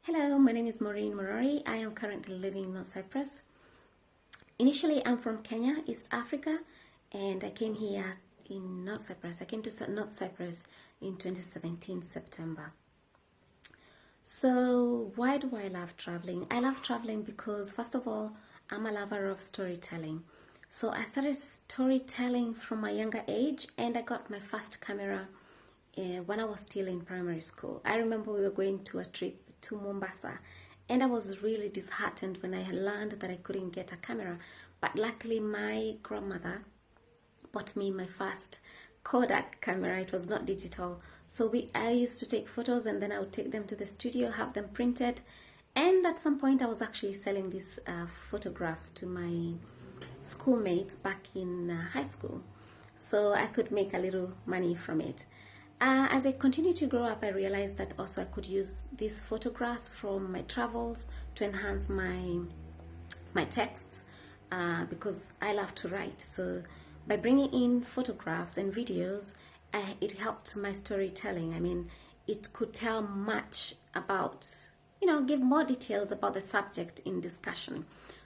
Hello, my name is Maureen Murori. I am currently living in North Cyprus. Initially, I'm from Kenya, East Africa, and I came here in North Cyprus. I came to North Cyprus in 2017, September. So, why do I love traveling? I love traveling because, first of all, I'm a lover of storytelling. So, I started storytelling from a younger age, and I got my first camera when I was still in primary school. I remember we were going to a trip to Mombasa, and I was really disheartened when I learned that I couldn't get a camera. But luckily, my grandmother bought me my first Kodak camera. It was not digital, so I used to take photos, and then I would take them to the studio, have them printed, and at some point I was actually selling these photographs to my schoolmates back in high school, so I could make a little money from it. As I continued to grow up, I realized that also I could use these photographs from my travels to enhance my texts because I love to write. So by bringing in photographs and videos, it helped my storytelling. I mean, it could tell much about, give more details about the subject in discussion.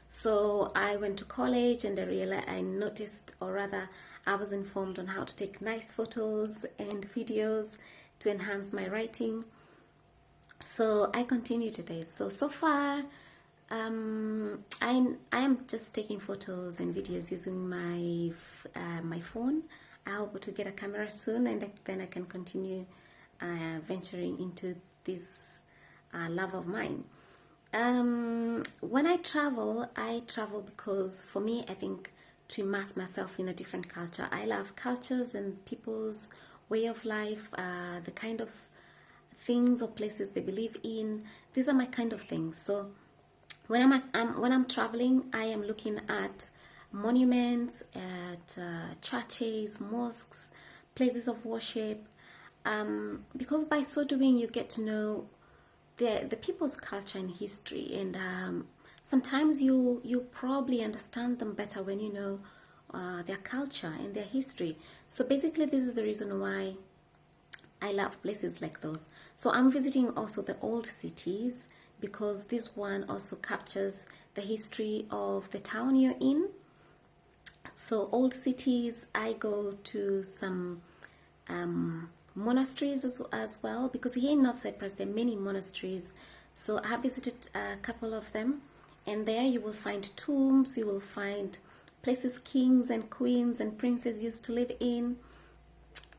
So I went to college, and I noticed, or rather, I was informed on how to take nice photos and videos to enhance my writing. So I continue to this. So far, I am just taking photos and videos using my phone. I hope to get a camera soon, and then I can continue venturing into this love of mine. When I travel because for me, I think to immerse myself in a different culture. I love cultures and people's way of life, the kind of things or places they believe in. These are my kind of things. So when I'm traveling, I am looking at monuments, at churches, mosques, places of worship, because by so doing you get to know the people's culture and history, and sometimes you probably understand them better when you know their culture and their history. So basically, this is the reason why I love places like those. So I'm visiting also the old cities because this one also captures the history of the town you're in. So old cities, I go to some monasteries as well, because here in North Cyprus there are many monasteries. So I have visited a couple of them, and there you will find tombs, you will find places kings and queens and princes used to live in,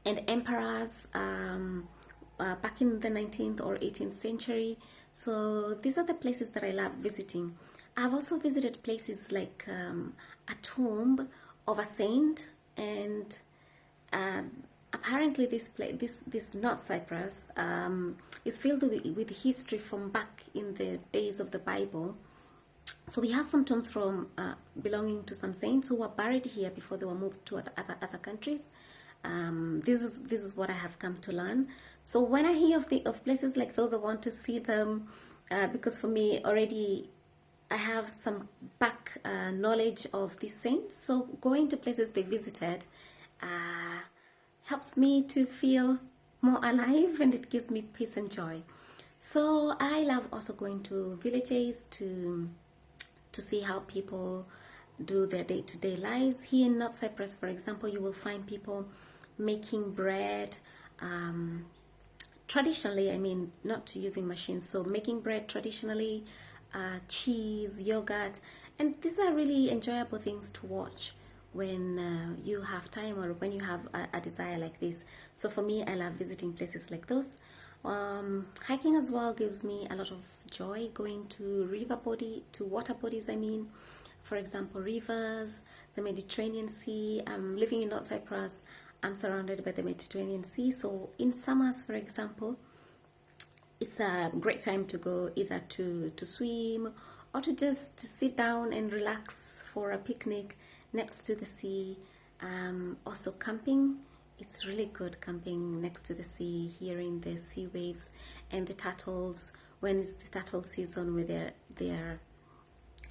and emperors back in the 19th or 18th century. So these are the places that I love visiting. I've also visited places like a tomb of a saint, and apparently this North Cyprus is filled with history from back in the days of the Bible. So we have some tombs from belonging to some saints who were buried here before they were moved to other countries. This is what I have come to learn. So when I hear of places like those, I want to see them because for me already I have some back knowledge of these saints. So going to places they visited helps me to feel more alive, and it gives me peace and joy. So I love also going to villages to see how people do their day-to-day lives. Here in North Cyprus, for example, you will find people making bread traditionally, I mean, not using machines, so making bread traditionally, cheese, yogurt, and these are really enjoyable things to watch when you have time or when you have a desire like this. So for me, I love visiting places like those. Hiking as well gives me a lot of joy, going to water bodies, I mean, for example, rivers, the Mediterranean Sea. I'm living in North Cyprus. I'm surrounded by the Mediterranean Sea. So in summers, for example, it's a great time to go either to swim or to just sit down and relax for a picnic next to the sea. Also camping. It's really good camping next to the sea, hearing the sea waves and the turtles when it's the turtle season, where they're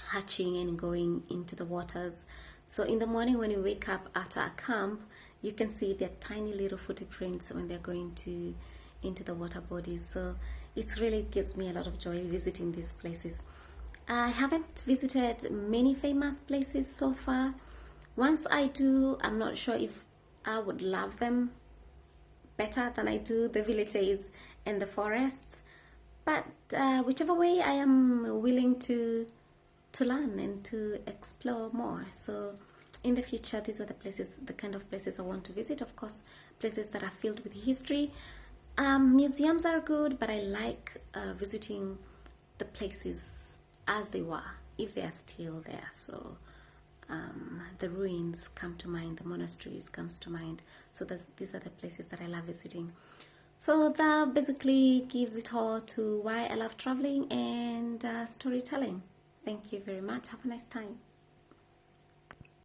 hatching and going into the waters. So in the morning when you wake up after a camp, you can see their tiny little footprints when they're going into the water bodies. So it really gives me a lot of joy visiting these places. I haven't visited many famous places so far. Once I do, I'm not sure if I would love them better than I do the villages and the forests. But whichever way, I am willing to learn and to explore more. So in the future, these are the places, the kind of places I want to visit. Of course, places that are filled with history. Museums are good, but I like visiting the places as they were, if they are still there. So the ruins come to mind, the monasteries comes to mind. So these are the places that I love visiting. So that basically gives it all to why I love traveling and storytelling. Thank you very much. Have a nice time.